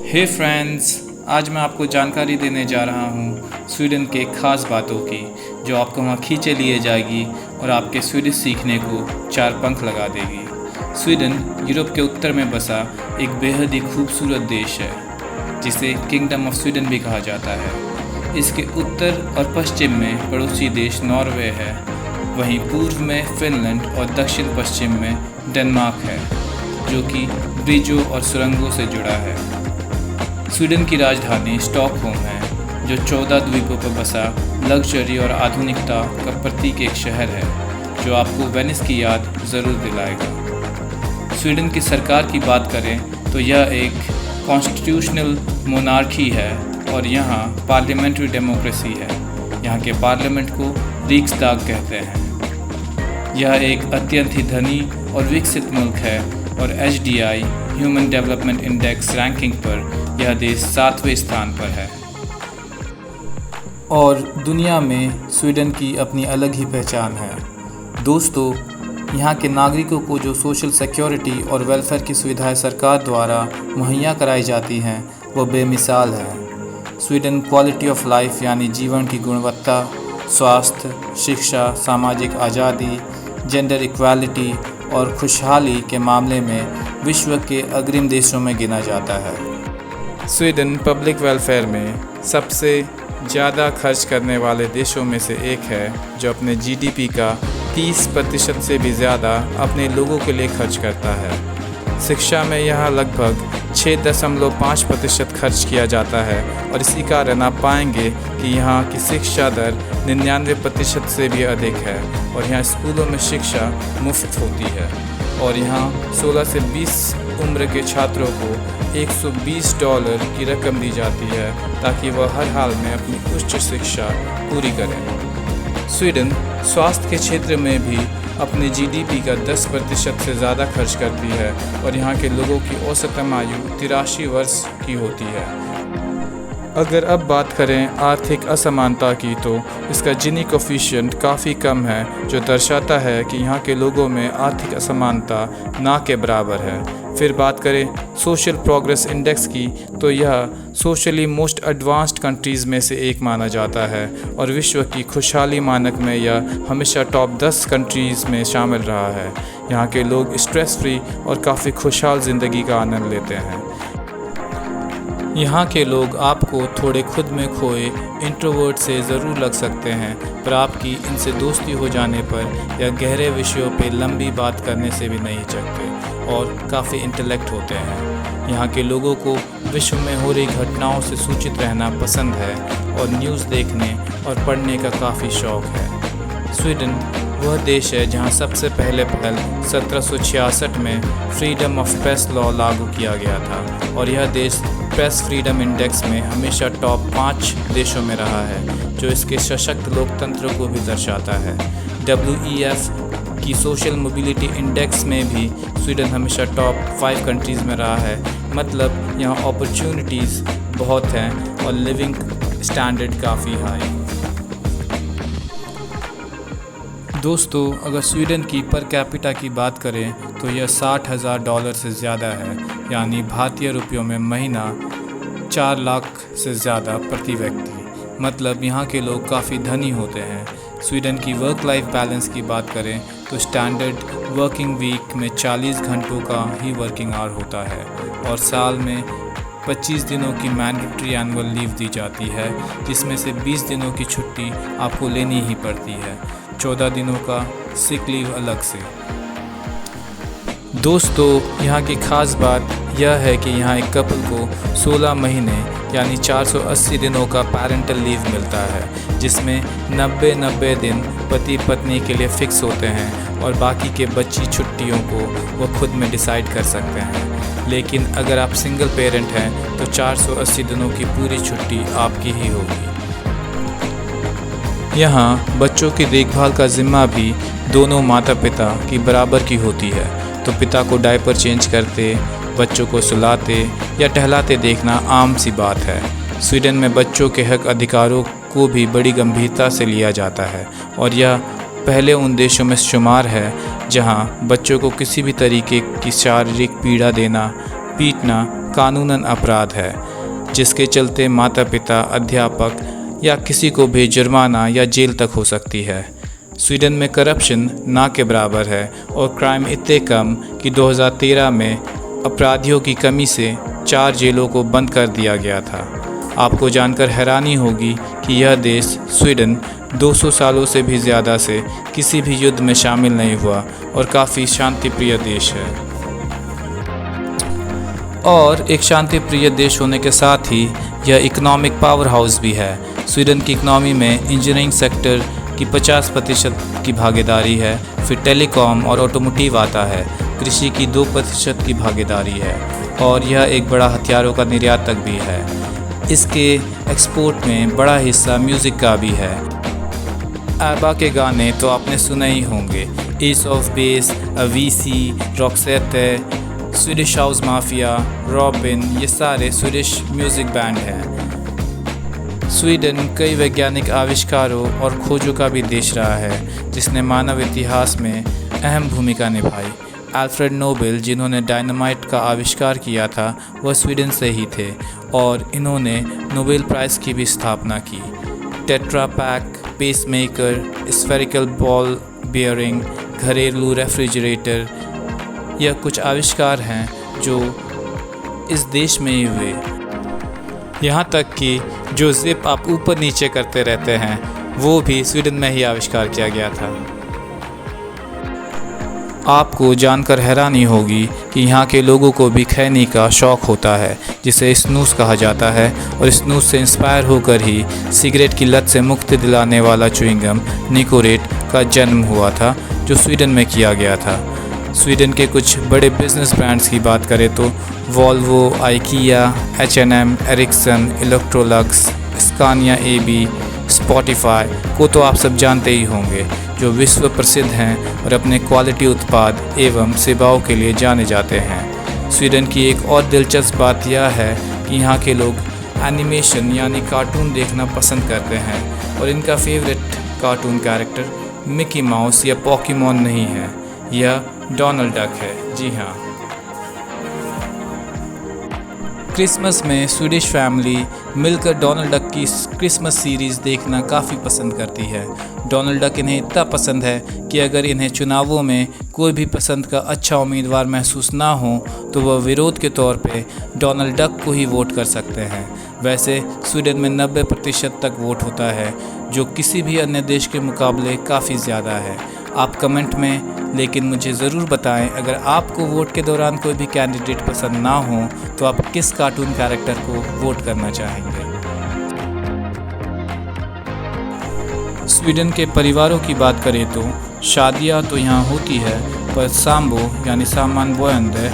हे friends, आज मैं आपको जानकारी देने जा रहा हूँ स्वीडन के ख़ास बातों की जो आपको वहाँ खींचे लिए जाएगी और आपके स्वीडिश सीखने को चार पंख लगा देगी। स्वीडन यूरोप के उत्तर में बसा एक बेहद ही खूबसूरत देश है जिसे किंगडम ऑफ स्वीडन भी कहा जाता है। इसके उत्तर और पश्चिम में पड़ोसी देश नॉर्वे है, वहीं पूर्व में फिनलैंड और दक्षिण पश्चिम में डेनमार्क है जो कि ब्रिजों और सुरंगों से जुड़ा है। स्वीडन की राजधानी स्टॉकहोम है जो 14 द्वीपों पर बसा लग्जरी और आधुनिकता का प्रतीक एक शहर है जो आपको वेनिस की याद ज़रूर दिलाएगा। स्वीडन की सरकार की बात करें तो यह एक कॉन्स्टिट्यूशनल मोनार्की है और यहाँ पार्लियामेंट्री डेमोक्रेसी है। यहाँ के पार्लियामेंट को रिक्सडाग कहते हैं। यह एक अत्यंत ही धनी और विकसित मुल्क है और HDI human development index ranking पर यह देश 7वें स्थान पर है। और दुनिया में स्वीडन की अपनी अलग ही पहचान है। दोस्तों, यहाँ के नागरिकों को जो सोशल सिक्योरिटी और वेलफेयर की सुविधाएं सरकार द्वारा मुहैया कराई जाती हैं वो बेमिसाल है। स्वीडन क्वालिटी ऑफ लाइफ यानी जीवन की गुणवत्ता, स्वास्थ्य, शिक्षा, सामाजिक आज़ादी, जेंडर इक्वालिटी और खुशहाली के मामले में विश्व के अग्रिम देशों में गिना जाता है। स्वीडन पब्लिक वेलफेयर में सबसे ज़्यादा खर्च करने वाले देशों में से एक है जो अपने GDP का 30% से भी ज़्यादा अपने लोगों के लिए खर्च करता है। शिक्षा में यहाँ लगभग 6.5% खर्च किया जाता है और इसी कारण आप पाएंगे कि यहाँ की शिक्षा दर 99% से भी अधिक है और यहाँ स्कूलों में शिक्षा मुफ्त होती है और यहाँ 16 से 20 उम्र के छात्रों को $120 की रकम दी जाती है ताकि वह हर हाल में अपनी उच्च शिक्षा पूरी करें। स्वीडन स्वास्थ्य के क्षेत्र में भी अपने GDP का 10% से ज़्यादा खर्च करती है और यहाँ के लोगों की औसतन आयु 83 वर्ष की होती है। अगर अब बात करें आर्थिक असमानता की तो इसका जिनी कोफिशिएंट काफ़ी कम है जो दर्शाता है कि यहाँ के लोगों में आर्थिक असमानता ना के बराबर है। फिर बात करें सोशल प्रोग्रेस इंडेक्स की तो यह सोशली मोस्ट एडवांस्ड कंट्रीज़ में से एक माना जाता है और विश्व की खुशहाली मानक में यह हमेशा टॉप 10 कंट्रीज़ में शामिल रहा है। यहाँ के लोग स्ट्रेस फ्री और काफ़ी खुशहाल ज़िंदगी का आनंद लेते हैं। यहाँ के लोग आपको थोड़े खुद में खोए इंट्रोवर्ट से ज़रूर लग सकते हैं, पर आपकी इनसे दोस्ती हो जाने पर या गहरे विषयों पे लंबी बात करने से भी नहीं हिचकते और काफ़ी इंटेलेक्ट होते हैं। यहाँ के लोगों को विश्व में हो रही घटनाओं से सूचित रहना पसंद है और न्यूज़ देखने और पढ़ने का काफ़ी शौक़ है। स्वीडन वह देश है जहाँ सबसे पहले 1766 में फ्रीडम ऑफ प्रेस लॉ लागू किया गया था और यह देश प्रेस फ्रीडम इंडेक्स में हमेशा टॉप 5 देशों में रहा है जो इसके सशक्त लोकतंत्र को भी दर्शाता है। WEF की सोशल मोबिलिटी इंडेक्स में भी स्वीडन हमेशा टॉप 5 कंट्रीज़ में रहा है। मतलब यहाँ अपॉर्चुनिटीज़ बहुत हैं और लिविंग स्टैंडर्ड काफ़ी हाई। दोस्तों, अगर स्वीडन की पर कैपिटा की बात करें तो यह $60,000 से ज़्यादा है, यानी भारतीय रुपयों में महीना 4 लाख से ज़्यादा प्रति व्यक्ति। मतलब यहाँ के लोग काफ़ी धनी होते हैं। स्वीडन की वर्क लाइफ बैलेंस की बात करें तो स्टैंडर्ड वर्किंग वीक में 40 घंटों का ही वर्किंग आवर होता है और साल में 25 दिनों की मैंडेटरी एनुअल लीव दी जाती है जिसमें से 20 दिनों की छुट्टी आपको लेनी ही पड़ती है, 14 दिनों का सिक लीव अलग से। दोस्तों, यहाँ की ख़ास बात यह है कि यहाँ एक कपल को 16 महीने यानी 480 दिनों का पेरेंटल लीव मिलता है जिसमें 90 दिन पति पत्नी के लिए फ़िक्स होते हैं और बाकी के बची छुट्टियों को वो खुद में डिसाइड कर सकते हैं। लेकिन अगर आप सिंगल पेरेंट हैं तो 480 दिनों की पूरी छुट्टी आपकी ही होगी। यहाँ बच्चों की देखभाल का जिम्मा भी दोनों माता पिता की बराबर की होती है, तो पिता को डायपर चेंज करते, बच्चों को सुलाते या टहलाते देखना आम सी बात है। स्वीडन में बच्चों के हक अधिकारों को भी बड़ी गंभीरता से लिया जाता है और यह पहले उन देशों में शुमार है जहां बच्चों को किसी भी तरीके की शारीरिक पीड़ा देना, पीटना कानूनन अपराध है, जिसके चलते माता पिता, अध्यापक या किसी को भी जुर्माना या जेल तक हो सकती है। स्वीडन में करप्शन ना के बराबर है और क्राइम इतने कम कि 2013 में अपराधियों की कमी से 4 जेलों को बंद कर दिया गया था। आपको जानकर हैरानी होगी कि यह देश स्वीडन 200 सालों से भी ज़्यादा से किसी भी युद्ध में शामिल नहीं हुआ और काफ़ी शांतिप्रिय देश है। और एक शांतिप्रिय देश होने के साथ ही यह इकोनॉमिक पावर हाउस भी है। स्वीडन की इकनॉमी में इंजीनियरिंग सेक्टर की 50% की भागीदारी है, फिर टेलीकॉम और ऑटोमोटिव आता है, कृषि की 2% की भागीदारी है और यह एक बड़ा हथियारों का निर्यातक भी है। इसके एक्सपोर्ट में बड़ा हिस्सा म्यूज़िक का भी है। एबा के गाने तो आपने सुने ही होंगे, Ace of Base, Avicii, Roxette, Swedish House Mafia, Robyn, ये सारे स्वीडिश म्यूज़िक बैंड हैं। स्वीडन कई वैज्ञानिक आविष्कारों और खोजों का भी देश रहा है, जिसने मानव इतिहास में अहम भूमिका निभाई। अल्फ्रेड नोबेल, जिन्होंने डायनामाइट का आविष्कार किया था, वह स्वीडन से ही थे और इन्होंने नोबेल प्राइज़ की भी स्थापना की। Tetra pack, pacemaker, spherical ball bearing, घरेलू रेफ्रिजरेटर, यह कुछ आविष्कार हैं जो इस देश में ही हुए। यहाँ तक कि जो जिप आप ऊपर नीचे करते रहते हैं, वो भी स्वीडन में ही आविष्कार किया गया था। आपको जानकर हैरानी होगी कि यहाँ के लोगों को भी खैनी का शौक़ होता है, जिसे स्नूस कहा जाता है, और स्नूस से इंस्पायर होकर ही सिगरेट की लत से मुक्ति दिलाने वाला च्युइंगम निकोरेट का जन्म हुआ था, जो स्वीडन में किया गया था। स्वीडन के कुछ बड़े बिजनेस ब्रांड्स की बात करें तो Volvo, IKEA, H&M, Ericsson, Electrolux, Scania AB, Spotify को तो आप सब जानते ही होंगे, जो विश्व प्रसिद्ध हैं और अपने क्वालिटी उत्पाद एवं सेवाओं के लिए जाने जाते हैं। स्वीडन की एक और दिलचस्प बात यह है कि यहाँ के लोग एनिमेशन यानी कार्टून देखना पसंद करते हैं और इनका favourite cartoon character Mickey mouse या पोकेमॉन नहीं है, यह डोनाल्ड डक है। जी हाँ, क्रिसमस में स्वीडिश फैमिली मिलकर डोनाल्ड डक की क्रिसमस सीरीज़ देखना काफ़ी पसंद करती है। डोनाल्ड डक इन्हें इतना पसंद है कि अगर इन्हें चुनावों में कोई भी पसंद का अच्छा उम्मीदवार महसूस ना हो तो वह विरोध के तौर पे डोनाल्ड डक को ही वोट कर सकते हैं। वैसे स्वीडन में 90% तक वोट होता है, जो किसी भी अन्य देश के मुकाबले काफ़ी ज़्यादा है। आप कमेंट में लेकिन मुझे ज़रूर बताएं, अगर आपको वोट के दौरान कोई भी कैंडिडेट पसंद ना हो तो आप किस कार्टून कैरेक्टर को वोट करना चाहेंगे। स्वीडन के परिवारों की बात करें तो शादियां तो यहाँ होती है, पर साम्बो यानी सामान बोयंदे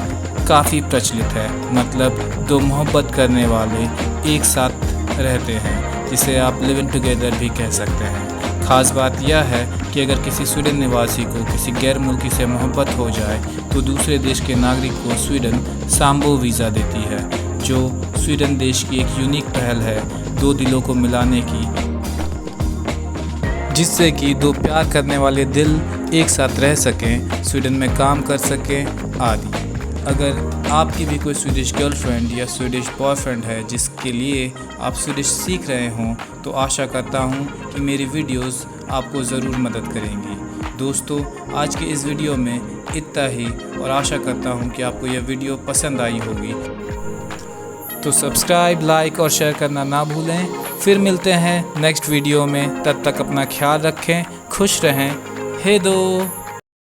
काफ़ी प्रचलित है। मतलब दो मोहब्बत करने वाले एक साथ रहते हैं, जिसे आप लिविंग टुगेदर भी कह सकते हैं। ख़ास बात यह है कि अगर किसी स्वीडन निवासी को किसी गैर मुल्की से मोहब्बत हो जाए तो दूसरे देश के नागरिक को स्वीडन साम्बो वीज़ा देती है, जो स्वीडन देश की एक यूनिक पहल है दो दिलों को मिलाने की, जिससे कि दो प्यार करने वाले दिल एक साथ रह सकें, स्वीडन में काम कर सकें आदि। अगर आपकी भी कोई स्वीडिश गर्लफ्रेंड या स्वीडिश बॉयफ्रेंड है जिसके लिए आप स्वीडिश सीख रहे हों, तो आशा करता हूं कि मेरी वीडियोस आपको ज़रूर मदद करेंगी। दोस्तों, आज के इस वीडियो में इतना ही और आशा करता हूं कि आपको यह वीडियो पसंद आई होगी। तो सब्सक्राइब, लाइक और शेयर करना ना भूलें। फिर मिलते हैं नेक्स्ट वीडियो में, तब तक अपना ख्याल रखें, खुश रहें। हे दो।